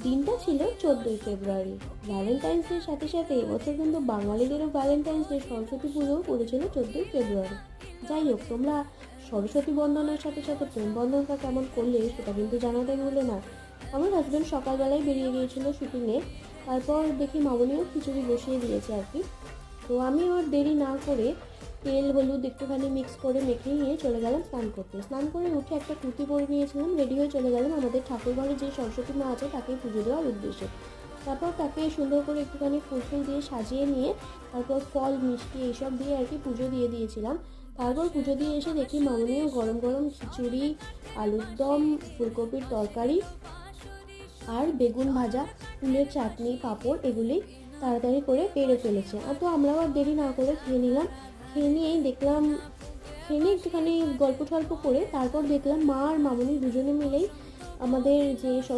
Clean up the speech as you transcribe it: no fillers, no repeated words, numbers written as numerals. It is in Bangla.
দিনটা ছিল 14ই ফেব্রুয়ারি। ভ্যালেন্টাইন্স ডের সাথে সাথে এবছর কিন্তু বাঙালিদেরও ভ্যালেন্টাইন্স ডে, সরস্বতী পুজোও পড়েছিল 14ই ফেব্রুয়ারি। যাই হোক, তোমরা সরস্বতী বন্দনার সাথে সাথে প্রেম বন্ধনটা কেমন করলে সেটা কিন্তু জানাতে ভুলো না। আমার হাজব্যান্ড সকালবেলায় বেরিয়ে গিয়েছিল শুটিংয়ে, তারপর দেখি মামনিও খিচুড়ি বসিয়ে দিয়েছে আর কি। তো আমি ওর দেরি না করে তেল হলুদ একটুখানি মিক্স করে মেখে নিয়ে চলে গেলাম স্নান করতে। স্নান করে উঠে একটা কুর্তি পরে নিয়েছিলাম, রেডি হয়ে চলে গেলাম আমাদের ঠাকুরঘরে যে সরস্বতী মা আছে তাকেই পুজো দেওয়ার উদ্দেশ্যে। তারপর তাকে সুন্দর করে একটুখানি ফুল দিয়ে সাজিয়ে নিয়ে তারপর ফল মিষ্টি এইসব দিয়ে আর কি পুজো দিয়ে দিয়েছিলাম। তারপর পুজো দিয়ে এসে দেখি মামনিও গরম গরম খিচুড়ি, আলুর দম, ফুলকপির তরকারি আর বেগুন ভাজা, ফুলের চাটনি, পাঁপড় এগুলি তাড়াতাড়ি করে পেরে ফেলেছে। আর তো আমরাও আর দেরি না করে খেয়ে নিলাম। খেয়ে নিয়েই দেখলাম, খেয়ে নিয়ে একটুখানি গল্প টল্প করে তারপর দেখলাম মা আর মামনি দুজনে মিলেই আমাদের যে